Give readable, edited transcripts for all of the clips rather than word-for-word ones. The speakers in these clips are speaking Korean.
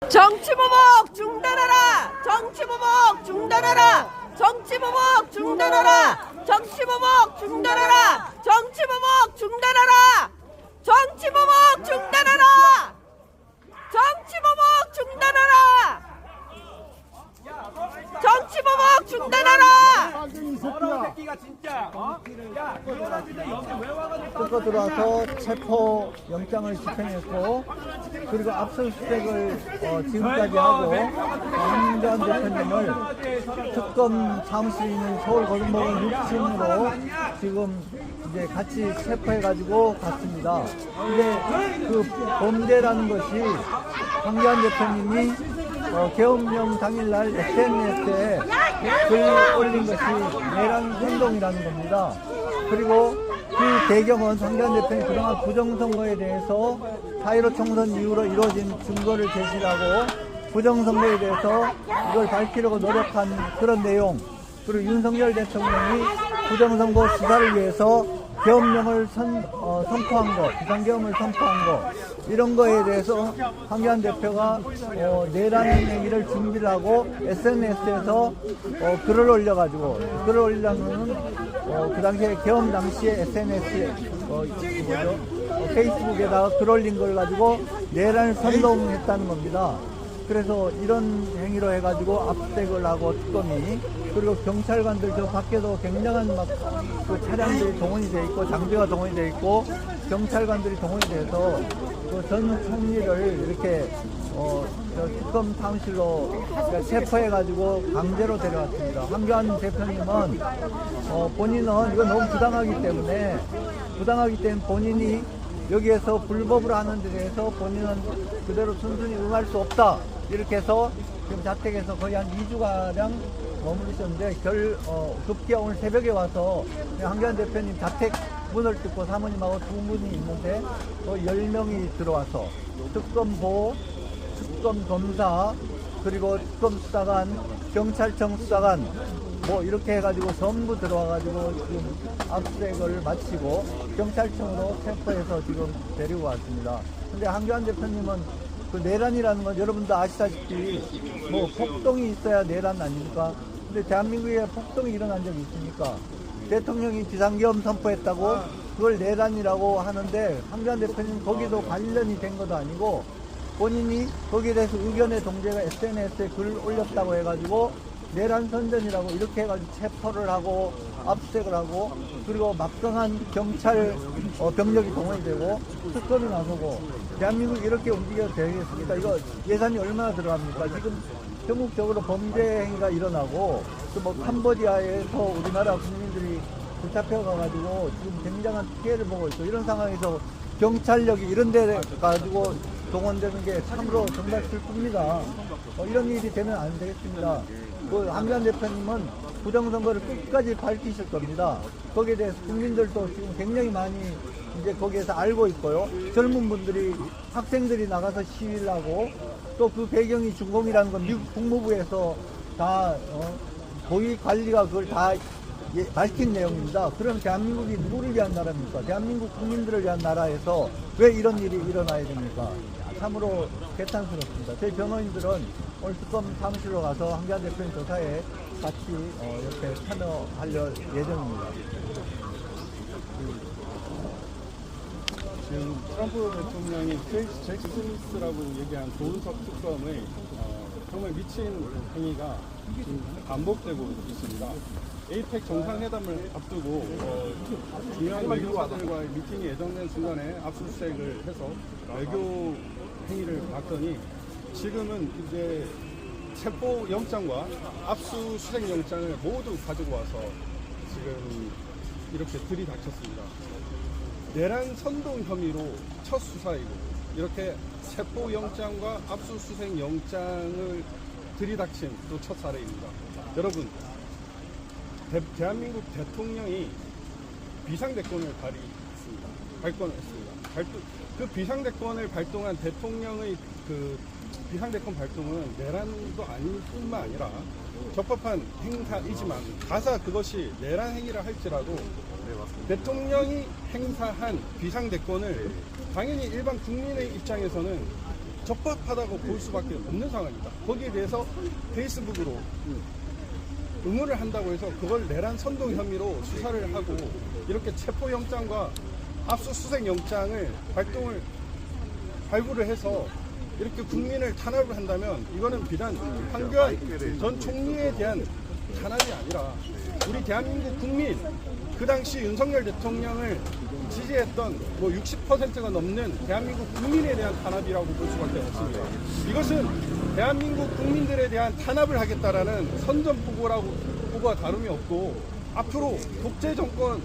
정치보복 중단하라! 정치보복 중단하라! 정치보복 중단하라! 정치보복 중단하라! 정치보복 중단하라! 정치보복 중단하라! 정치보복 중단하라! 정치보복 중단하라! 새끼가 진짜 야 이거라는데 여기 왜 와가지고 뜯고 들어와서 체포 영장을 집행했고, 그리고 압수수색을 지금까지 하고 황교안 대표님을 특검 사무실에 있는 서울고등법원 6층으로 지금 이제 같이 체포해가지고 갔습니다. 근데 그 범죄라는 것이 황교안 대표님이 계엄령 당일날 SNS에 글 올린 것이 내란 행동이라는 겁니다. 그리고 그 배경은 황교안 대표님 그동안 부정선거에 대해서 4.15 총선 이후로 이루어진 증거를 제시하고 부정선거에 대해서 이걸 밝히려고 노력한 그런 내용, 그리고 윤석열 대통령이 부정선거 수사를 위해서 계엄령을 선포한 것, 비상계엄을 선포한 것, 이런 거에 대해서 황교안 대표가 내란 행위를 준비를 하고 SNS에서 글을 올려가지고, 글을 올리려면 그 당시에 계엄 당시에 SNS에 페이스북에다가 글 올린 걸 가지고 내란을 선동했다는 겁니다. 그래서 이런 행위로 해가지고 압수색을 하고 특검이, 그리고 경찰관들 저 밖에도 굉장한 막 그 차량들이 동원이 돼 있고 장비가 동원이 돼 있고 경찰관들이 동원이 돼서 그 전 총리를 이렇게 저 특검 사무실로 체포해가지고 강제로 데려왔습니다. 황교안 대표님은 본인은 이거 너무 부당하기 때문에 본인이 여기에서 불법으로 하는 데 대해서 본인은 그대로 순순히 응할 수 없다, 이렇게 해서 지금 자택에서 거의 한 2주가량 머무르셨는데 급기야 오늘 새벽에 와서 황교안 대표님 자택 문을 뜯고 사모님하고 두 분이 있는데 10명이 들어와서 특검보, 특검 검사, 그리고 특검 수사관, 경찰청 수사관 뭐 이렇게 해가지고 전부 들어와가지고 지금 압수수색을 마치고 경찰청으로 체포해서 지금 데리고 왔습니다. 근데 황교안 대표님은 그 내란이라는 건 여러분도 아시다시피 뭐 폭동이 있어야 내란 아닙니까? 근데 대한민국에 폭동이 일어난 적이 있습니까? 대통령이 비상계엄 선포했다고 그걸 내란이라고 하는데 황교안 대표님 거기도 관련이 된 것도 아니고 본인이 거기에 대해서 의견의 동제가 SNS에 글 올렸다고 해가지고 내란 선전이라고 이렇게 해가지고 체포를 하고 압수색을 하고, 그리고 막강한 경찰 병력이 동원이 되고 특검이 나서고 대한민국이 이렇게 움직여도 되겠습니까? 이거 예산이 얼마나 들어갑니까? 지금 전국적으로 범죄 행위가 일어나고 또 뭐 캄보디아에서 우리나라 국민들이 붙잡혀가가지고 지금 굉장한 피해를 보고 있고, 이런 상황에서 경찰력이 이런 데 가지고 동원되는 게 참으로 정말 슬픕니다. 이런 일이 되면 안 되겠습니다. 그 황교안 대표님은 부정선거를 끝까지 밝히실 겁니다. 거기에 대해서 국민들도 지금 굉장히 많이 이제 거기에서 알고 있고요. 젊은 분들이, 학생들이 나가서 시위를 하고, 또 그 배경이 중공이라는 건 미국 국무부에서 다 고위 관리가 그걸 다 밝힌 내용입니다. 그럼 대한민국이 누구를 위한 나라입니까? 대한민국 국민들을 위한 나라에서 왜 이런 일이 일어나야 됩니까? 참으로 개탄스럽습니다. 저희 변호인들은 오늘 특검 사무실로 가서 황교안 대표님 조사에 같이 이렇게 참여할 예정입니다. 지금 트럼프 대통령이 케이스 잭슨스라고 얘기한 조은석 특검의 정말 미친 행위가 지금 반복되고 있습니다. 에이펙 정상회담을 앞두고 중요한 외교사들과의 미팅이 예정된 순간에 압수수색을 해서 외교 행위를 봤더니 지금은 이제 체포 영장과 압수수색 영장을 모두 가지고 와서 지금 이렇게 들이닥쳤습니다. 내란 선동 혐의로 첫 수사이고, 이렇게 체포 영장과 압수수색 영장을 들이닥친 또 첫 사례입니다. 여러분, 대한민국 대통령이 비상대권을 발동했습니다. 그 비상대권을 발동한 대통령의 그 비상대권 발동은 내란도 아닐 뿐만 아니라 적법한 행사이지만, 가사 그것이 내란 행위라 할지라도 대통령이 행사한 비상대권을 당연히 일반 국민의 입장에서는 적법하다고 볼 수밖에 없는 상황입니다. 거기에 대해서 페이스북으로 응원을 한다고 해서 그걸 내란 선동 혐의로 수사를 하고 이렇게 체포영장과 압수수색 영장을 발부를 해서 이렇게 국민을 탄압을 한다면 이거는 비단 황교안 전 총리에 대한 탄압이 아니라 우리 대한민국 국민, 그 당시 윤석열 대통령을 지지했던 뭐 60%가 넘는 대한민국 국민에 대한 탄압이라고 볼 수밖에 없습니다. 이것은 대한민국 국민들에 대한 탄압을 하겠다라는 선전포고와 다름이 없고 앞으로 독재 정권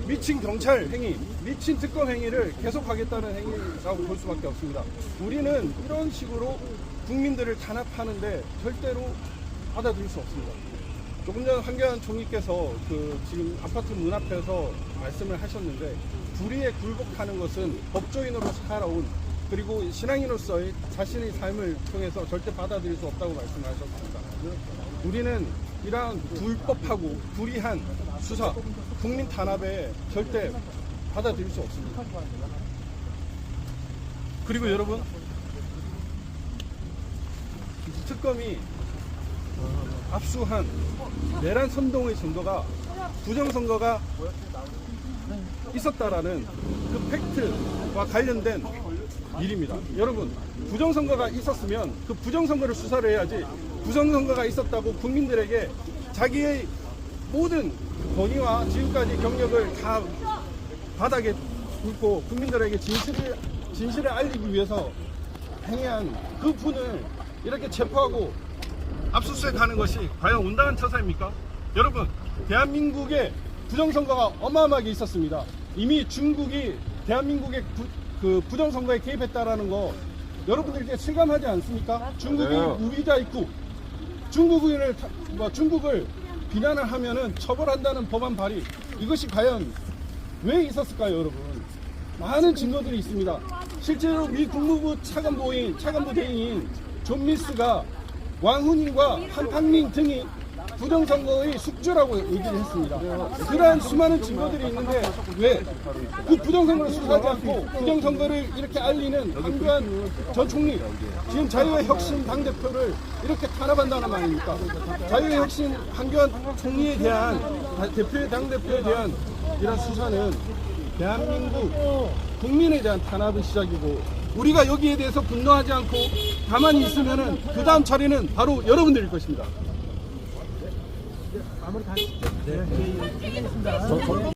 미친 경찰 행위, 미친 특검 행위를 계속하겠다는 행위라고 볼 수밖에 없습니다. 우리는 이런 식으로 국민들을 탄압하는데 절대로 받아들일 수 없습니다. 조금 전 황교안 총리께서 지금 아파트 문 앞에서 말씀을 하셨는데 불의에 굴복하는 것은 법조인으로 살아온 그리고 신앙인으로서의 자신의 삶을 통해서 절대 받아들일 수 없다고 말씀하셨습니다. 우리는 이러한 불법하고 불의한 수사, 국민 탄압에 절대 받아들일 수 없습니다. 그리고 여러분, 특검이 압수한 내란 선동의 정도가 부정선거가 있었다라는 그 팩트와 관련된 일입니다. 여러분, 부정선거가 있었으면 그 부정선거를 수사를 해야지 부정선거가 있었다고 국민들에게 자기의 모든 권위와 지금까지 경력을 다 바닥에 놓고 국민들에게 진실을 알리기 위해서 행한 그 분을 이렇게 체포하고 압수수색하는 것이 과연 온당한 처사입니까? 여러분, 대한민국에 부정선거가 어마어마하게 있었습니다. 이미 중국이 대한민국의 부정선거에 개입했다라는 거 여러분들께 실감하지 않습니까? 중국이 우위자 있고 중국을 비난을 하면은 처벌한다는 법안 발의, 이것이 과연 왜 있었을까요, 여러분? 많은 증거들이 있습니다. 실제로 미 국무부 차관부 대행인 존 밀스가 왕훈인과 한팡민 등이 부정선거의 숙주라고 얘기를 했습니다. 그러한 수많은 증거들이 있는데 왜 그 부정선거를 수사하지 않고 부정선거를 이렇게 알리는 황교안 전 총리, 지금 자유의 혁신 당대표를 이렇게 탄압한다는 말입니까? 자유의 혁신 황교안 총리에 대한, 당대표에 대한 이런 수사는 대한민국 국민에 대한 탄압의 시작이고, 우리가 여기에 대해서 분노하지 않고 가만히 있으면은 그 다음 차례는 바로 여러분들일 것입니다.